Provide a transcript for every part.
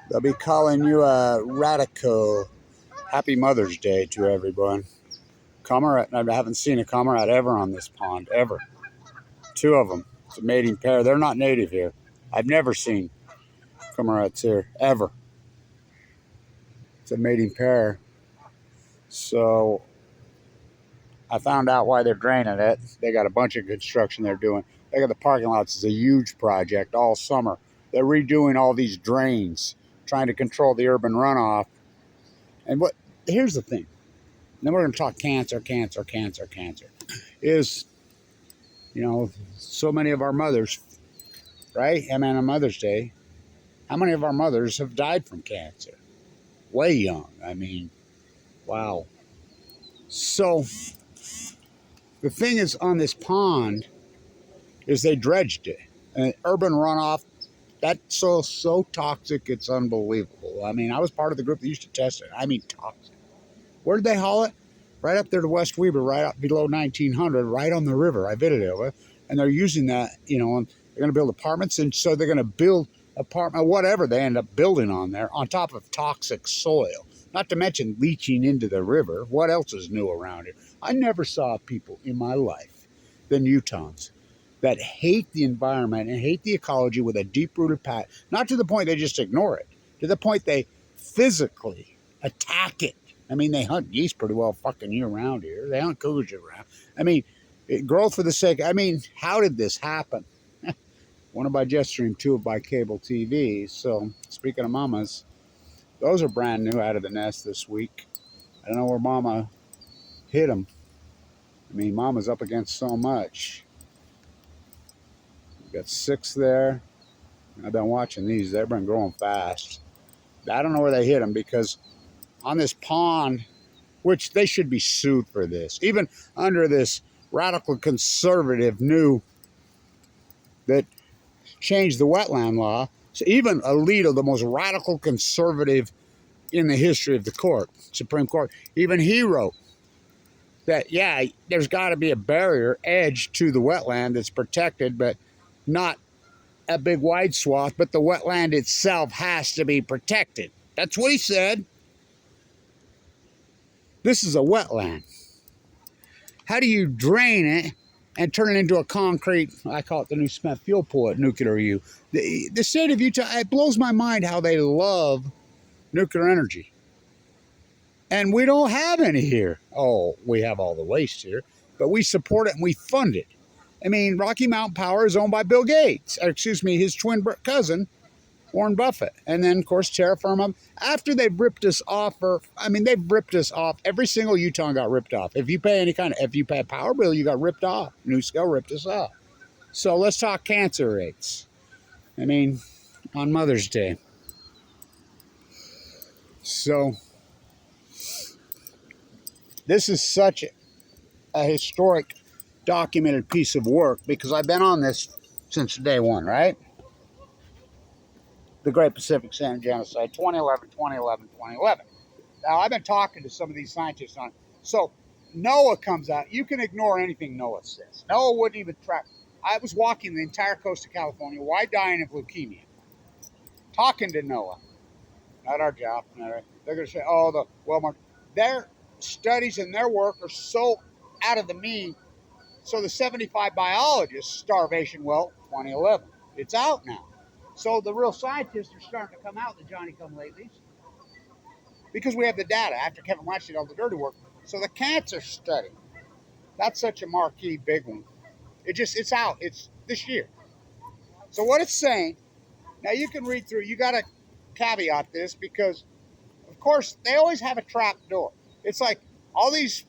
They'll be calling you a radical. Happy Mother's Day to everyone. Comrade, I haven't seen a comrade ever on this pond, ever. Two of them. It's a mating pair. They're not native here. I've never seen comrades here, ever. It's a mating pair. So I found out why they're draining it. They got a bunch of construction they're doing. They got the parking lots. It's a huge project all summer. They're redoing all these drains, trying to control the urban runoff. And here's the thing. Then we're going to talk cancer. Is, so many of our mothers, right? I mean, on Mother's Day, how many of our mothers have died from cancer? Way young. I mean, wow. So the thing is, on this pond, is they dredged it. And urban runoff, that's so toxic, it's unbelievable. I mean, I was part of the group that used to test it. I mean, toxic. Where did they haul it? Right up there to West Weber, right up below 1900, right on the river. I visited it. And they're using that, and they're going to build apartments. And so they're going to build apartment, whatever they end up building on there, on top of toxic soil. Not to mention leaching into the river. What else is new around here? I never saw people in my life than Utahns that hate the environment and hate the ecology with a deep-rooted passion. Not to the point they just ignore it. To the point they physically attack it. I mean, they hunt geese pretty well fucking year-round here. They hunt cougars year-round. I mean, growth for the sake. I mean, how did this happen? One by jet stream, two by cable TV. So, speaking of mamas, those are brand new out of the nest this week. I don't know where mama hit them. I mean, mama's up against so much. We've got 6 there. I've been watching these. They've been growing fast. I don't know where they hit them because on this pond, which they should be sued for this, even under this radical conservative new that changed the wetland law. So even Alito, the most radical conservative in the history of the court, Supreme Court, even he wrote that, yeah, there's got to be a barrier edge to the wetland that's protected, but not a big wide swath, but the wetland itself has to be protected. That's what he said. This is a wetland. How do you drain it and turn it into a concrete, I call it the new spent fuel pool at Nuclear U. The state of Utah, it blows my mind how they love nuclear energy. And we don't have any here. Oh, we have all the waste here, but we support it and we fund it. I mean, Rocky Mountain Power is owned by Bill Gates, or excuse me, his twin cousin, Warren Buffett. And then, of course, Terra Firma. After they've ripped us off, they've ripped us off. Every single Utah got ripped off. If you pay if you pay a power bill, you got ripped off. NuScale ripped us off. So let's talk cancer rates. I mean, on Mother's Day. So this is such a historic, documented piece of work because I've been on this since day one, right? The Great Pacific Sand Genocide, 2011. Now, I've been talking to some of these scientists on it. So, NOAA comes out. You can ignore anything NOAA says. NOAA wouldn't even track. I was walking the entire coast of California. Why dying of leukemia? Talking to NOAA. Not our job. They're going to say, their studies and their work are so out of the mean. So the 75 biologists, starvation, 2011. It's out now. So the real scientists are starting to come out, the Johnny-come-latelys, because we have the data after Kevin Watch did all the dirty work. So the cancer study, that's such a marquee big one. It's out. It's this year. So what it's saying, now you can read through, you got to caveat this because, of course, they always have a trap door. It's like all these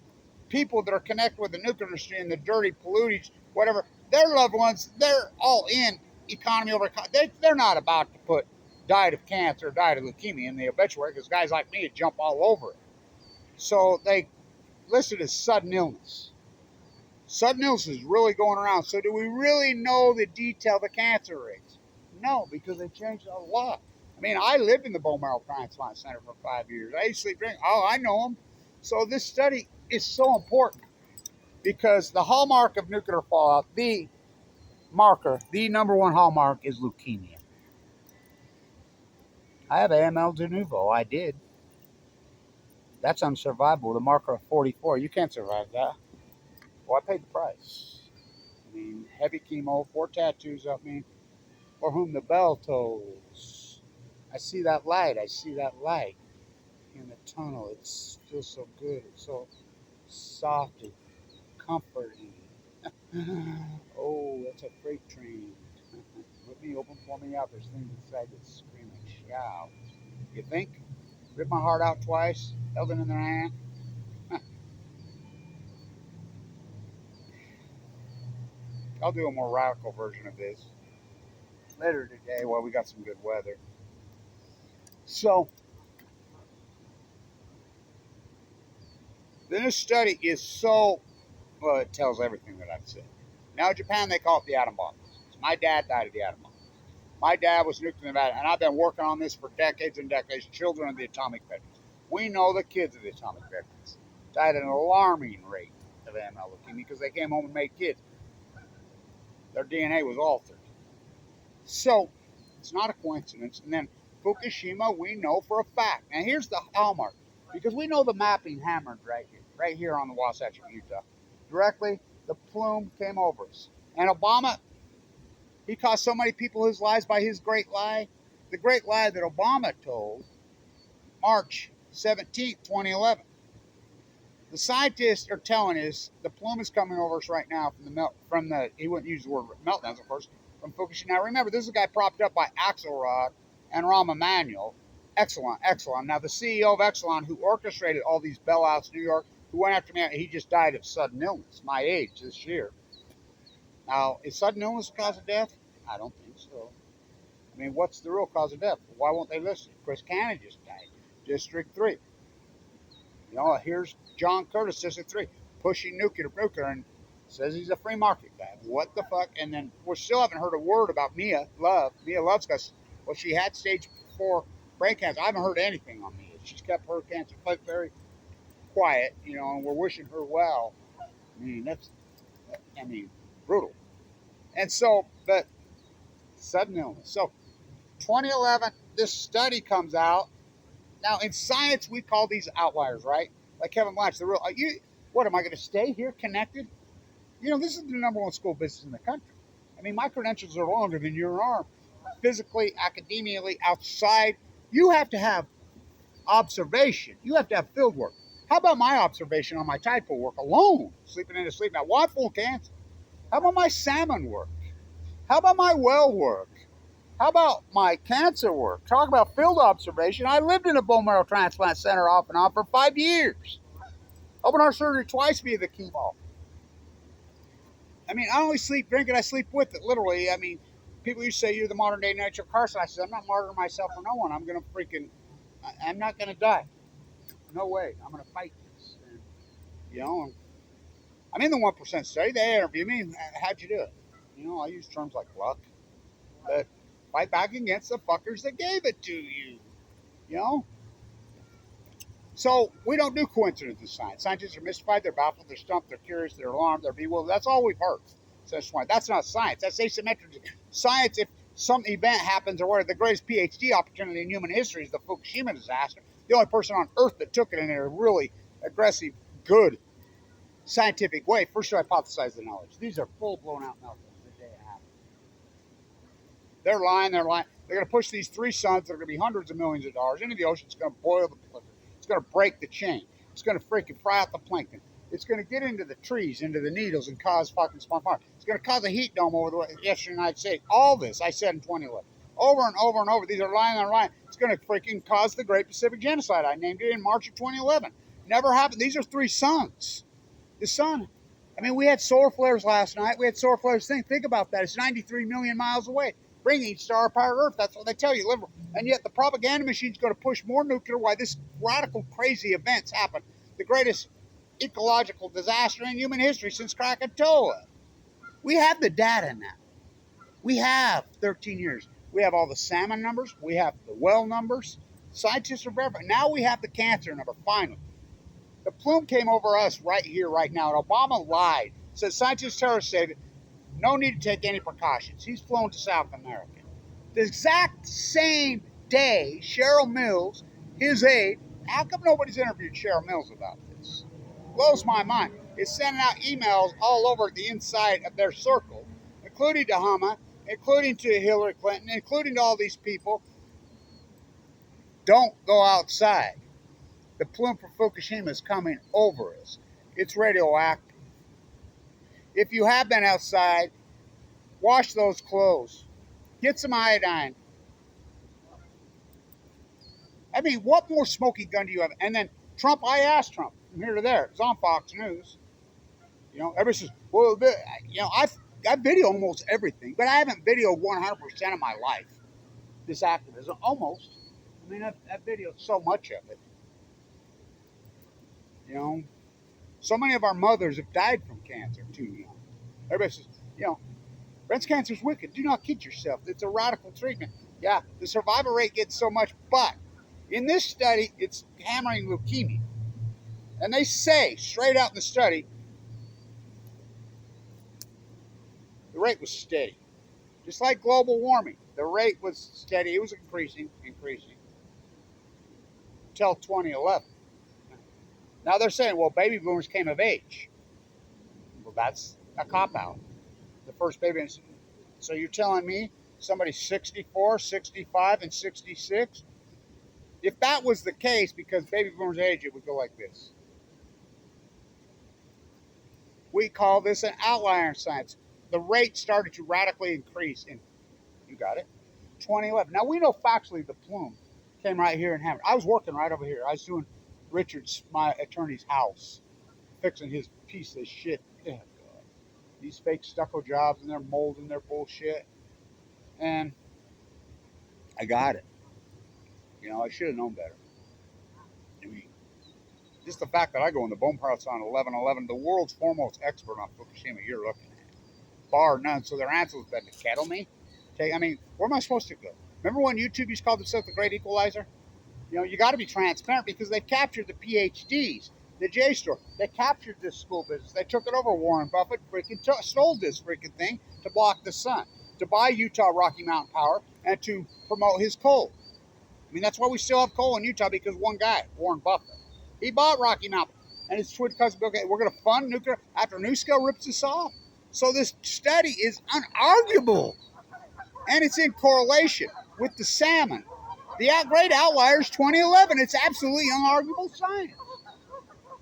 people that are connected with the nuclear industry and the dirty polluters, whatever, their loved ones, they're all in economy over economy. They're not about to put died of cancer, died of leukemia in the obituary because guys like me would jump all over it. So they listed as sudden illness. Sudden illness is really going around. So do we really know the detail of the cancer rates? No, because they changed a lot. I mean, I lived in the bone marrow transplant center for 5 years. I used to sleep drink. Oh, I know them. So this study is so important because the hallmark of nuclear fallout, the marker, the number one hallmark is leukemia. I have AML de novo. I did. That's unsurvivable. The marker of 44. You can't survive that. Well, I paid the price. I mean, heavy chemo, 4 tattoos up me, for whom the bell tolls. I see that light. I see that light in the tunnel. It feels so good. It's so soft and comforting. Oh, that's a freight train. Let me open for me out. There's things inside that scream and shout. You think? Rip my heart out twice, held it in their hand. I'll do a more radical version of this later today while we got some good weather. So, this study is so, well, it tells everything that I've said. Now, in Japan, they call it the atom bomb. My dad died of the atom bomb. My dad was nuked in Nevada, and I've been working on this for decades and decades. Children of the atomic veterans. We know the kids of the atomic veterans died at an alarming rate of AML leukemia because they came home and made kids. Their DNA was altered. So, it's not a coincidence. And then Fukushima, we know for a fact. Now, here's the hallmark. Because we know the mapping hammered right here on the Wasatch of Utah. Directly, the plume came over us. And Obama, he cost so many people his lives by his great lie. The great lie that Obama told March 17th, 2011. The scientists are telling us the plume is coming over us right now from the he wouldn't use the word meltdowns, of course, from Fukushima. Now remember, this is a guy propped up by Axelrod and Rahm Emanuel, Exelon. Now the CEO of Exelon, who orchestrated all these bailouts in New York, who went after me, he just died of sudden illness, my age this year. Now, is sudden illness the cause of death? I don't think so. I mean, what's the real cause of death? Why won't they listen? Chris Cannon just died, District 3. You know, here's John Curtis, District 3, pushing nuclear, and says he's a free market guy. What the fuck? And then we still haven't heard a word about Mia Love. Mia Love's got, well, she had stage 4 brain cancer. I haven't heard anything on Mia. She's kept her cancer very quiet, you know, and we're wishing her well. I mean, brutal. And so, but sudden illness. So, 2011, this study comes out. Now, in science, we call these outliers, right? Like Kevin Blanch, the real. What am I going to stay here connected? You know, this is the #1 school business in the country. I mean, my credentials are longer than your arm. Physically, academically, outside, you have to have observation. You have to have field work. How about my observation on my tide pool work alone? Sleeping in a sleep now. Why full cancer? How about my salmon work? How about my well work? How about my cancer work? Talk about field observation. I lived in a bone marrow transplant center off and on for 5 years. Open heart surgery twice via the chemo. I mean, I only sleep, drink it, I sleep with it, literally. I mean, people used to say you're the modern day Nitro Carson. I said, I'm not martyring myself for no one. I'm not going to die. No way. I'm going to fight this. And, you know, I'm in the 1% study. They interview me. How'd you do it? You know, I use terms like luck. But fight back against the fuckers that gave it to you. You know? So, we don't do coincidence in science. Scientists are mystified, they're baffled, they're stumped, they're curious, they're alarmed, they're bewildered. That's all we've heard. That's not science. That's asymmetric. Science, if some event happens or what, the greatest PhD opportunity in human history is the Fukushima disaster. The only person on Earth that took it in a really aggressive, good, scientific way. First to hypothesize the knowledge. These are full blown out meltdowns the day it happened. They're lying. They're going to push these 3 suns that are going to be hundreds of millions of dollars into the ocean. It's going to boil the liquid. It's going to break the chain. It's going to freaking fry out the plankton. It's going to get into the trees, into the needles, and cause fucking spawn fire. It's going to cause a heat dome over the western United States. All this I said in 2011. Over and over and over. These are lying on lying. It's going to freaking cause the Great Pacific Genocide. I named it in March of 2011. Never happened. These are 3 suns. The sun. I mean, we had solar flares last night. We had solar flares. Think about that. It's 93 million miles away. Bring each star power Earth. That's what they tell you. Liberal. And yet the propaganda machine's going to push more nuclear while this radical, crazy events happen. The greatest ecological disaster in human history since Krakatoa. We have the data now. We have 13 years. We have all the salmon numbers. We have the well numbers. Scientists are verifying. Now we have the cancer number, finally. The plume came over us right here, right now, and Obama lied. Said scientists tell us no need to take any precautions. He's flown to South America. The exact same day, Cheryl Mills, his aide, how come nobody's interviewed Cheryl Mills about this? Blows my mind. Is sending out emails all over the inside of their circle, including to Hama, including to Hillary Clinton, including to all these people. Don't go outside. The plume from Fukushima is coming over us. It's radioactive. If you have been outside, wash those clothes. Get some iodine. I mean, what more smoking gun do you have? And then Trump, I asked Trump from here to there. It was on Fox News. You know, everybody says, well, you know, I video almost everything, but I haven't videoed 100% of my life. This activism, almost. I mean, I've videoed so much of it. You know, so many of our mothers have died from cancer too young. Everybody says, you know, breast cancer is wicked. Do not kid yourself. It's a radical treatment. Yeah, the survival rate gets so much, but in this study, it's hammering leukemia. And they say, straight out in the study, the rate was steady. Just like global warming, the rate was steady. It was increasing, until 2011. Now they're saying, well, baby boomers came of age. Well, that's a cop-out. The first baby. So you're telling me somebody 64, 65, and 66? If that was the case, because baby boomers age, it would go like this. We call this an outlier in science. The rate started to radically increase in, you got it, 2011. Now we know factually the plume came right here and hammered. I was working right over here. I was doing Richard's, my attorney's house, fixing his piece of shit. Oh, God. These fake stucco jobs and they're molding their bullshit. And I got it. You know, I should have known better. I mean, just the fact that I go in the bone parts on 11/11, the world's foremost expert on Fukushima, you're looking at. Bar none. So their answer has been to kettle me. I mean, where am I supposed to go? Remember when YouTube used to call themselves the Great Equalizer? You know, you got to be transparent because they captured the PhDs, the J store. They captured this school business. They took it over. Warren Buffett freaking stole this freaking thing to block the sun, to buy Utah Rocky Mountain Power, and to promote his coal. I mean, that's why we still have coal in Utah, because one guy, Warren Buffett, he bought Rocky Mountain, and his twin cousin Bill Gates. We're going to fund nuclear after NuScale rips us off. So this study is unarguable, and it's in correlation with the salmon. The great outliers 2011. It's absolutely unarguable science.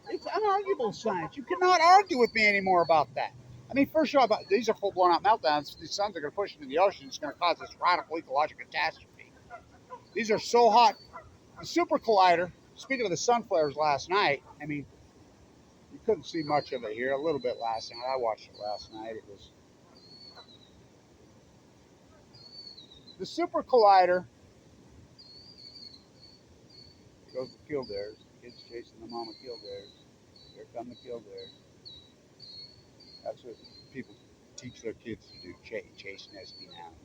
It's unarguable science. You cannot argue with me anymore about that. I mean, first of all, these are full-blown out meltdowns. These suns are going to push into the ocean. It's going to cause this radical ecological catastrophe. These are so hot. The super collider, speaking of the sun flares last night, I mean, you couldn't see much of it here. A little bit last night. I watched it last night. It was the super collider. Goes the killdares. Kids chasing the mama killdares. Here come the killdares. That's what people teach their kids to do, chase nesting animals.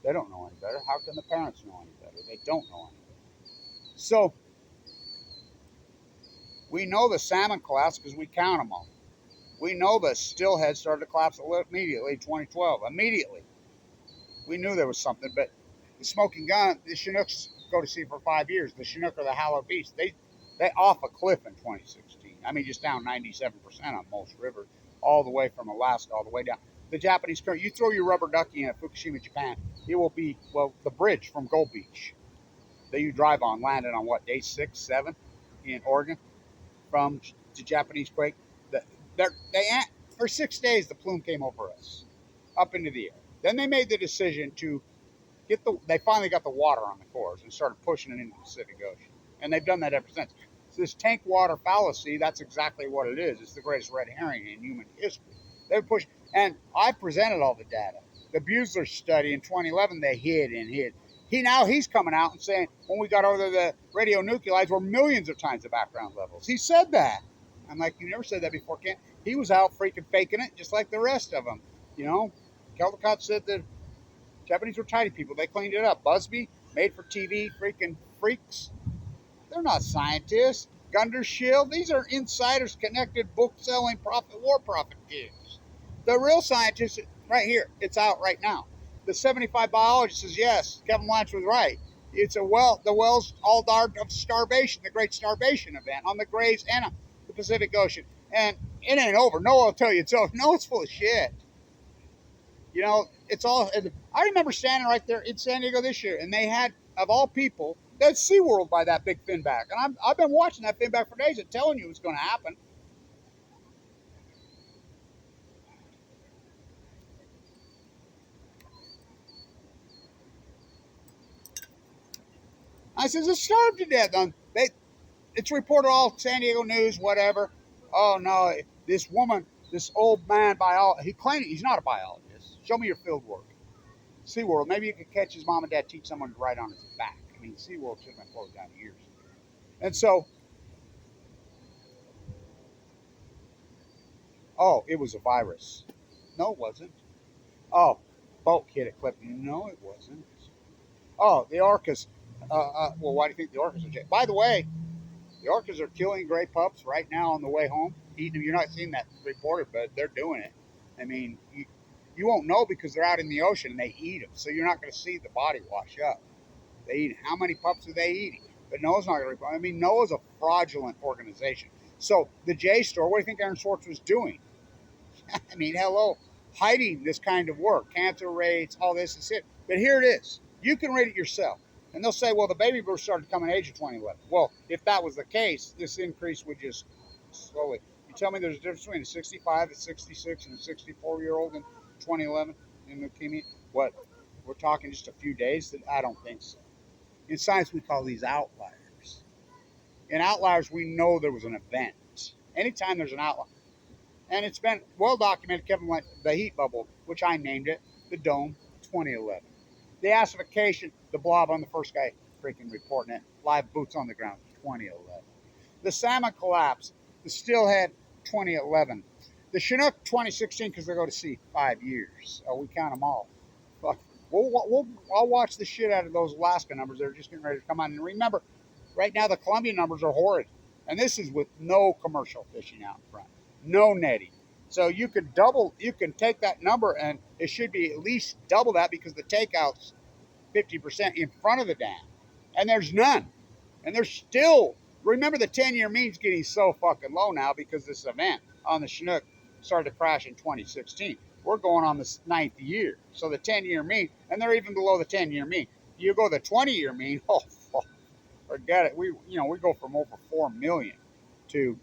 They don't know any better. How can the parents know any better? They don't know any better. So, we know the salmon collapsed because we count them all. We know the stillhead started to collapse immediately in 2012. Immediately. We knew there was something, but the smoking gun, the Chinooks go to sea for 5 years. The Chinook are the Hallowed Beast. They off a cliff in 2016. I mean, just down 97% on most rivers, all the way from Alaska, all the way down. The Japanese current, you throw your rubber ducky in at Fukushima, Japan, it will be, well, the bridge from Gold Beach that you drive on, landed on what, day 6, 7 in Oregon from the Japanese quake. For 6 days, the plume came over us, up into the air. Then they made the decision to they finally got the water on the cores and started pushing it into the Pacific Ocean. And they've done that ever since. So this tank water fallacy, that's exactly what it is. It's the greatest red herring in human history. They pushed, and I presented all the data. The Buesler study in 2011, they hid and hid. He's coming out and saying, when we got over the radionuclides were millions of times the background levels. He said that. I'm like, you never said that before, Ken. He was out freaking faking it, just like the rest of them. You know, Caldecott said that Japanese were tidy people. They cleaned it up. Busby, made for TV, freaking freaks. They're not scientists. Gundershield, these are insiders, connected, book-selling, war profiteers. The real scientists, right here, it's out right now. the 75 biologist says, yes, Kevin Blanch was right. It's the wells all died of starvation, the great starvation event on the Grays and the Pacific Ocean. And it ain't over. Noah will tell you it's over. No, it's full of shit. You know, it's all. I remember standing right there in San Diego this year, and they had, of all people, that's SeaWorld by that big finback. And I've been watching that finback for days and telling you it's going to happen. I says, it starved to death. It's reported all San Diego News, whatever. Oh, no, this woman, this old man, he claimed he's not a biologist. Show me your field work. SeaWorld, maybe you could catch his mom and dad, teach someone to ride on his back. I mean, SeaWorld should have been closed down years. And so, oh, it was a virus. No, it wasn't. Oh, boat hit a clip. No, it wasn't. Oh, the orcas. Well, why do you think the orcas are? By the way, the orcas are killing gray pups right now on the way home, eating them. You're not seeing that reported, but they're doing it. I mean, you won't know because they're out in the ocean and they eat them, so you're not going to see the body wash up. They eat. How many pups are they eating? But NOAA's not going to report. I mean, NOAA's a fraudulent organization. So the J store, what do you think Aaron Swartz was doing? I mean, hello, hiding this kind of work, cancer rates, all this is it. But here it is. You can read it yourself. And they'll say, well, the baby boomers started coming age of 2011. Well, if that was the case, this increase would just slowly. You tell me there's a difference between a 65, a 66, and a 64-year-old in 2011 in leukemia? What? We're talking just a few days? I don't think so. In science, we call these outliers. In outliers, we know there was an event. Anytime there's an outlier. And it's been well documented, Kevin Blanch, the heat bubble, which I named it, the dome, 2011. The acidification, the blob on the first guy freaking reporting it, live boots on the ground, 2011. The salmon collapse, the steelhead, 2011. The Chinook, 2016, because they go to sea 5 years. Oh, we count them all. I'll watch the shit out of those Alaska numbers. They're just getting ready to come on. And remember, right now the Colombian numbers are horrid. And this is with no commercial fishing out in front. No netting. So you can take that number and it should be at least double that because the takeout's 50% in front of the dam. And there's none. And there's still, remember the 10-year mean's getting so fucking low now because this event on the Chinook started to crash in 2016. We're going on the 9th year. So the 10-year mean, and they're even below the 10-year mean. You go the 20-year mean, oh, forget it. We go from over 4 million to,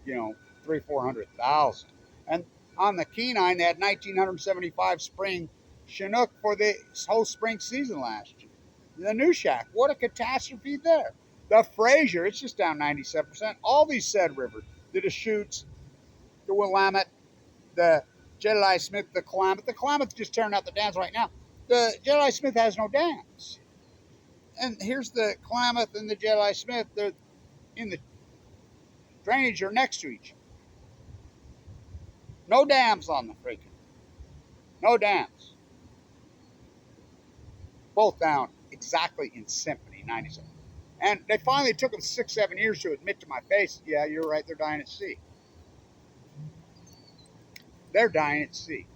300,000-400,000. And on the Kenai, they had 1,975 spring Chinook for the whole spring season last year. The New Shack, what a catastrophe there. The Fraser, it's just down 97%. All these said rivers, the Deschutes, the Willamette, the Jedediah Smith, the Klamath. The Klamath just tearing out the dams right now. The Jedediah Smith has no dams. And here's the Klamath and the Jedediah Smith. They're in the drainage are next to each other. No dams on the freaking. No dams. Both down exactly in symphony, 97. And they finally took them 6-7 years to admit to my face, yeah, you're right, they're dying at sea. They're dying at sea.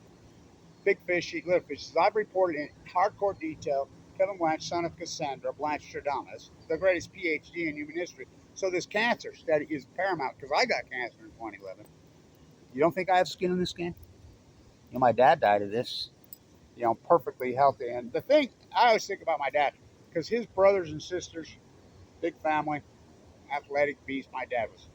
Big fish eat little fish. As I've reported in hardcore detail, Kevin Blanch, son of Cassandra Blanch Stradamus, the greatest PhD in human history. So this cancer study is paramount because I got cancer in 2011. You don't think I have skin in this game? My dad died of this, perfectly healthy. And the thing, I always think about my dad because his brothers and sisters, big family, athletic beast. My dad was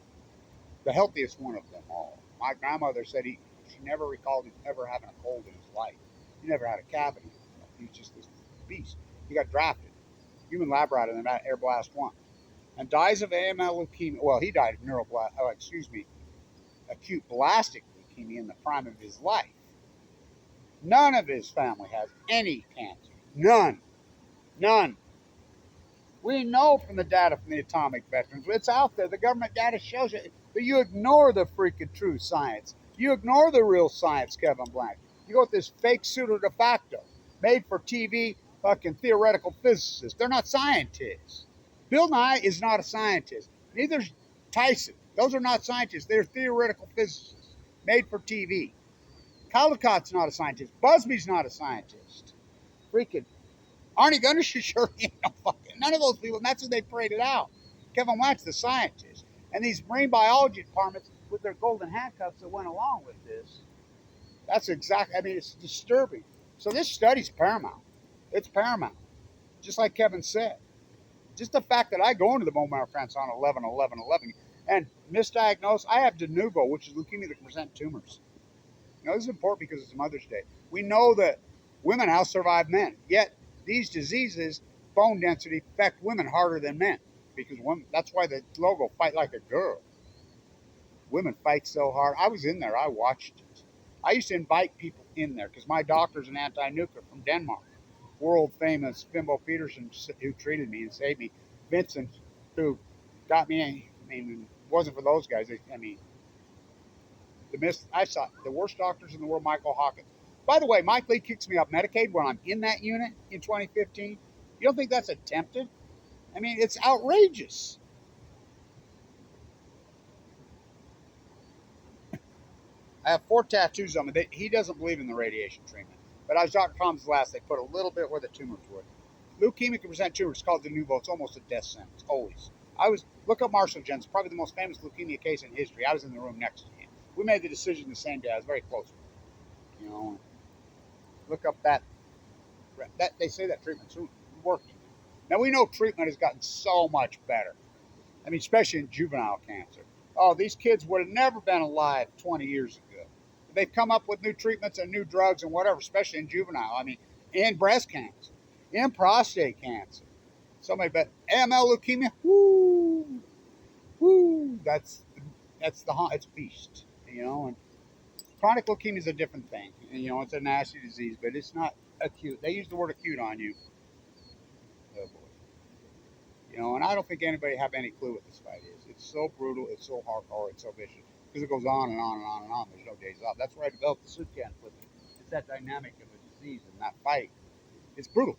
the healthiest one of them all. My grandmother said she never recalled him ever having a cold in his life. He never had a cavity. He was just this beast. He got drafted. Human lab rat in the Air Blast 1. And dies of AML leukemia. Well, he died of acute blastic leukemia in the prime of his life. None of his family has any cancer. None. None. We know from the data from the atomic veterans. It's out there. The government data shows it. But you ignore the freaking true science. You ignore the real science, Kevin Blanch. You go with this fake pseudo de facto, made for TV, fucking theoretical physicists. They're not scientists. Bill Nye is not a scientist. Neither's Tyson. Those are not scientists. They're theoretical physicists, made for TV. Caldicott's not a scientist. Busby's not a scientist. Freaking Arnie Gunderson sure ain't no fucking none of those people. And that's who they paraded out. Kevin Blanch, the scientist, and these marine biology departments with their golden handcuffs that went along with this. That's exactly. I mean, it's disturbing. So this study's paramount. It's paramount. Just like Kevin said. Just the fact that I go into the bone marrow transplant on 11/11/11 and misdiagnosed, I have de novo, which is leukemia that can present tumors. You know, this is important because it's Mother's Day. We know that women outsurvive men, yet these diseases, bone density, affect women harder than men because women. That's why the logo "Fight Like a Girl." Women fight so hard. I was in there. I watched it. I used to invite people in there because my doctor's an anti-nuclear from Denmark. World famous Fimbo Peterson, who treated me and saved me. Vincent, who got me. I mean, it wasn't for those guys. I mean, I saw the worst doctors in the world, Michael Hawkins. By the way, Mike Lee kicks me up Medicaid when I'm in that unit in 2015. You don't think that's attempted? I mean, it's outrageous. I have 4 tattoos on me. He doesn't believe in the radiation treatment. But I was Dr. Tom's last. They put a little bit where the tumors would. Leukemia can present tumors. It's called de novo. It's almost a death sentence. Always. Look up Marshall Jens, probably the most famous leukemia case in history. I was in the room next to him. We made the decision the same day. I was very close with him. You know, look up that they say that treatment's working. Now we know treatment has gotten so much better. I mean, especially in juvenile cancer. Oh, these kids would have never been alive 20 years ago. They've come up with new treatments and new drugs and whatever, especially in juvenile. I mean, in breast cancer, in prostate cancer. Somebody bet AML leukemia. Woo, woo. It's beast. You know, and chronic leukemia is a different thing. And, you know, it's a nasty disease, but it's not acute. They use the word acute on you. Oh boy. You know, and I don't think anybody have any clue what this fight is. It's so brutal, it's so hardcore, it's so vicious. Because it goes on and on and on and on. There's no days off. That's where I developed the suit can with it. It's that dynamic of a disease and that fight. It's brutal.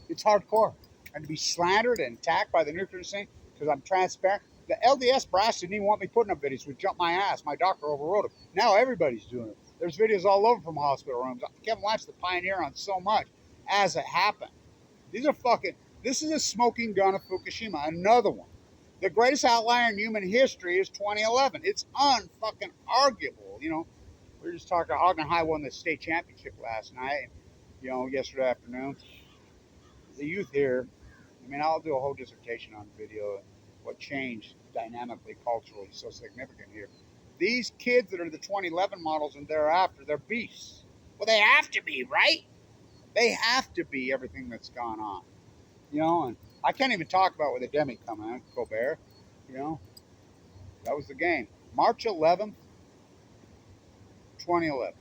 It's hardcore. And to be slandered and attacked by the nuclear insane because I'm transparent. The LDS brass didn't even want me putting up videos. Would jump my ass. My doctor overrode him. Now everybody's doing it. There's videos all over from hospital rooms. Kevin Blanch, the pioneer on so much as it happened. These are fucking. This is a smoking gun of Fukushima. Another one. The greatest outlier in human history is 2011. It's unfucking arguable. You know, we were just talking. Ogden High won the state championship last night. You know, yesterday afternoon. The youth here. I mean, I'll do a whole dissertation on video. What changed dynamically, culturally, so significant here. These kids that are the 2011 models and thereafter, they're beasts. Well, they have to be, right? They have to be everything that's gone on. You know, and I can't even talk about with the Demi coming out, Colbert. You know, that was the game. March 11th, 2011.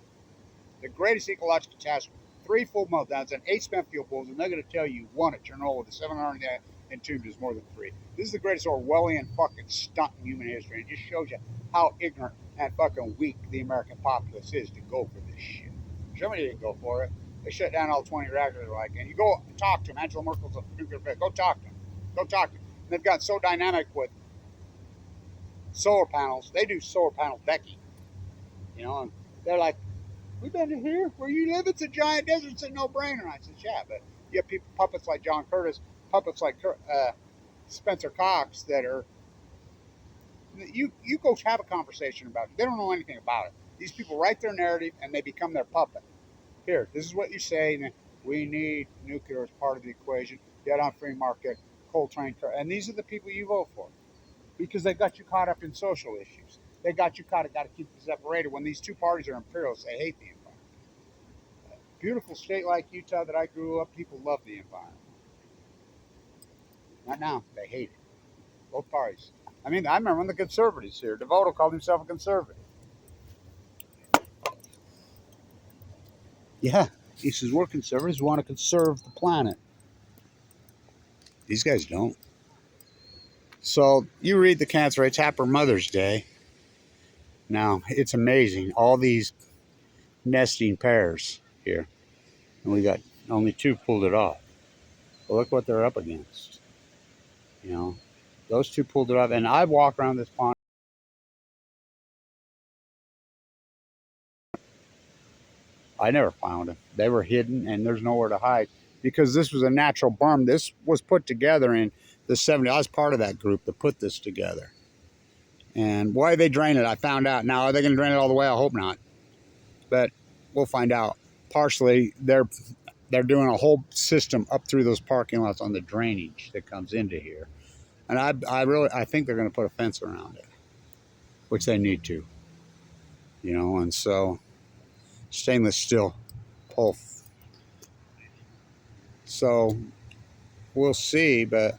The greatest ecological catastrophe. 3 full meltdowns and 8 spent fuel pools, and they're going to tell you 1 at Chernobyl, the 700 entombed is more than 3. This is the greatest Orwellian fucking stunt in human history. And it just shows you how ignorant and fucking weak the American populace is to go for this shit. Germany didn't go for it. They shut down all 20 reactors. Like, and you go talk to them. Angela Merkel's a nuclear vet. Go talk to them. Go talk to them. And they've gotten so dynamic with solar panels. They do solar panel decking. You know, and they're like, we've been to here where you live. It's a giant desert. It's a no-brainer. And I said, yeah, but you have people, puppets like John Curtis, puppets like Spencer Cox that are. You go have a conversation about it. They don't know anything about it. These people write their narrative and they become their puppet. Here, this is what you say. And we need nuclear as part of the equation. Get on free market, coal train, and these are the people you vote for because they got you caught up in social issues. They got you caught. Got to keep you separated. When these two parties are imperialists, they hate the environment. Beautiful state like Utah that I grew up, people love the environment. Not now, they hate it. Both parties. I mean, I remember when the conservatives here, DeVoto called himself a conservative. Yeah, he says we're conservatives. We want to conserve the planet. These guys don't. So you read the cancer rates. Happy Mother's Day. Now it's amazing. All these nesting pairs here, and we got only 2 pulled it off. But look what they're up against. You know, those 2 pulled it off, and I walk around this pond. I never found them. They were hidden, and there's nowhere to hide because this was a natural berm. This was put together in the 70s. I was part of that group that put this together. And why they drain it, I found out. Now, are they going to drain it all the way? I hope not. But we'll find out. Partially, they're doing a whole system up through those parking lots on the drainage that comes into here. And I think they're going to put a fence around it, which they need to, you know. And so stainless steel pole. So we'll see. But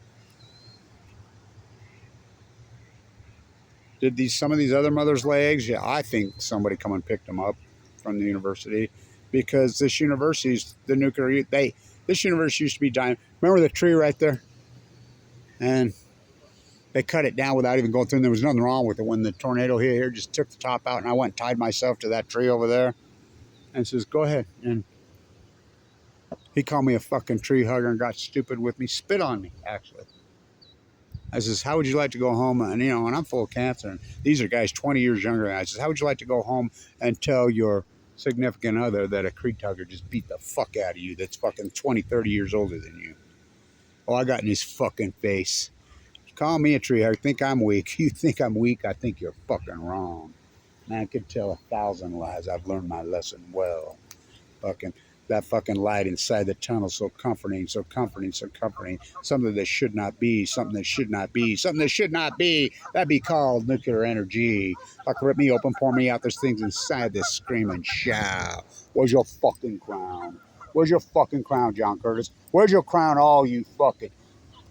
did some of these other mothers lay eggs? Yeah, I think somebody come and picked them up from the university, because this university's the nuclear. This university used to be dying. Remember the tree right there? And they cut it down without even going through. And there was nothing wrong with it. When the tornado hit here, just took the top out, and I went and tied myself to that tree over there, and says, "Go ahead." And he called me a fucking tree hugger and got stupid with me, spit on me actually. I says, "How would you like to go home?" And you know, and I'm full of cancer. And these are guys 20 years younger than I. I says, "How would you like to go home and tell your significant other that a tree hugger just beat the fuck out of you that's fucking 20, 30 years older than you?" Oh, I got in his fucking face. Call me a tree hugger. Think I'm weak. You think I'm weak? I think you're fucking wrong. Man, I could tell 1,000 lies. I've learned my lesson well. Fucking that fucking light inside the tunnel, so comforting, so comforting, so comforting. Something that should not be, something that should not be, something that should not be. That'd be called nuclear energy. Fuck, rip me open, pour me out. There's things inside this screaming shout. Where's your fucking crown? Where's your fucking crown, John Curtis? Where's your crown, all you fucking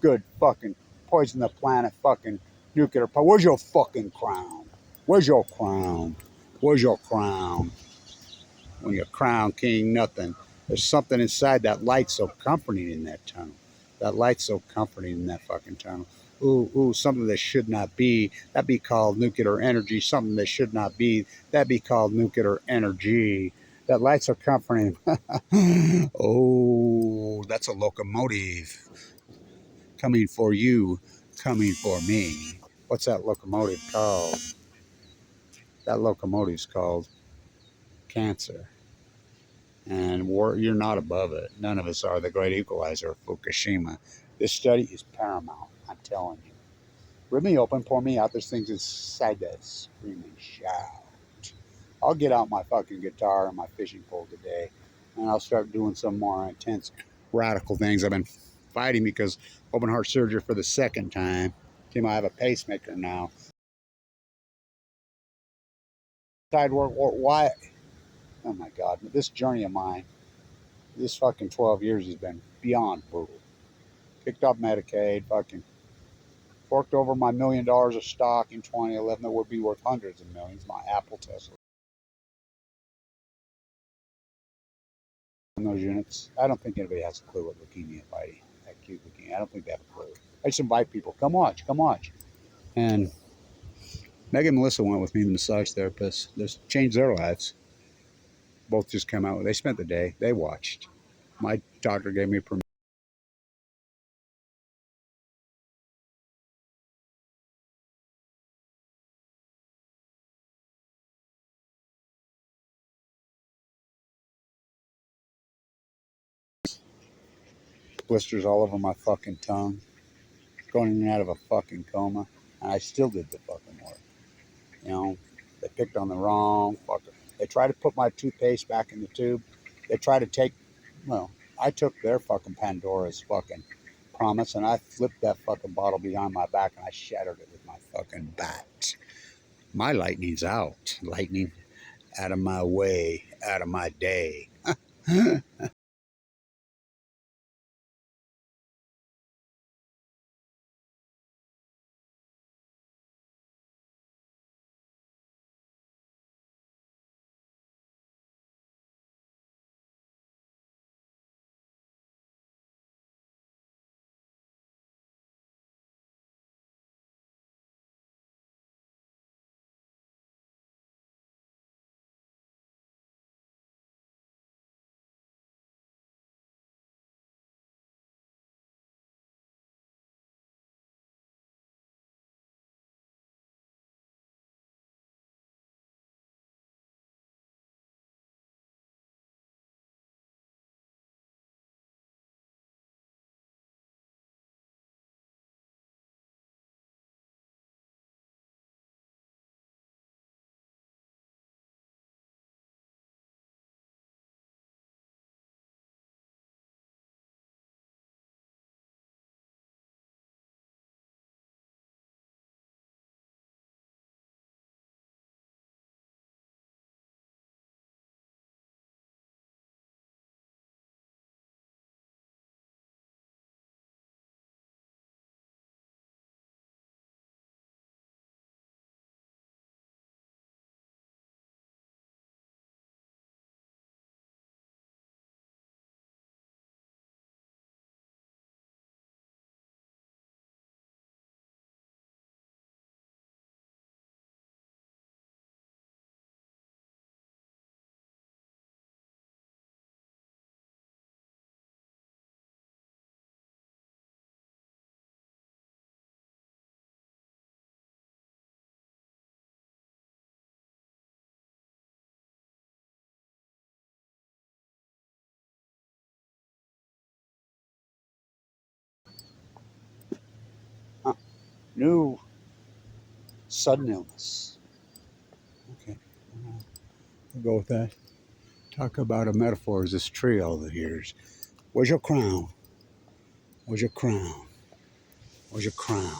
good fucking poison the planet fucking nuclear power? Where's your fucking crown? Where's your crown? Where's your crown? When you're crown king, nothing. There's something inside that light so comforting in that tunnel. That light so comforting in that fucking tunnel. Ooh, something that should not be. That'd be called nuclear energy. Something that should not be. That'd be called nuclear energy. That light so comforting. Oh, that's a locomotive coming for you, coming for me. What's that locomotive called? That locomotive's called cancer. And you're not above it. None of us are. The great equalizer of Fukushima. This study is paramount. I'm telling you. Rip me open, pour me out. There's things inside that screaming shout. I'll get out my fucking guitar and my fishing pole today, and I'll start doing some more intense, radical things. I've been fighting because open heart surgery for the second time. Tim, I have a pacemaker now. Side work, why? Oh my God, this journey of mine, this fucking 12 years has been beyond brutal. Kicked off Medicaid, fucking forked over my $1 million of stock in 2011 that would be worth hundreds of millions. My Apple Tesla. In those units, I don't think anybody has a clue what leukemia fighting, acute leukemia. I don't think they have a clue. I just invite people, come watch, come watch. And Meg and Melissa went with me, the massage therapists. This changed their lives. Both just come out. They spent the day. They watched. My doctor gave me permission. Blisters all over my fucking tongue. Going in and out of a fucking coma. And I still did the fucking work. You know, they picked on the wrong fucker. They tried to put my toothpaste back in the tube. They tried to take, well, I took their fucking Pandora's fucking promise, and I flipped that fucking bottle behind my back and I shattered it with my fucking bat. My lightning's out. Lightning out of my way, out of my day. new sudden illness. Okay, we'll go with that. Talk about a metaphor as this tree all the years. Where's your crown? Where's your crown? Where's your crown?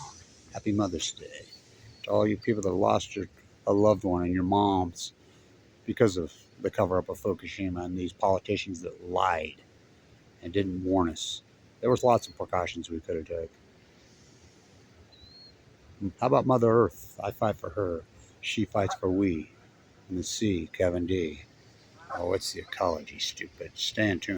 Happy Mother's Day to all you people that lost a loved one and your moms because of the cover-up of Fukushima and these politicians that lied and didn't warn us. There was lots of precautions we could have taken. How about Mother Earth? I fight for her. She fights for we. And the sea, Kevin D. Oh, it's the ecology, stupid. Stay in tune.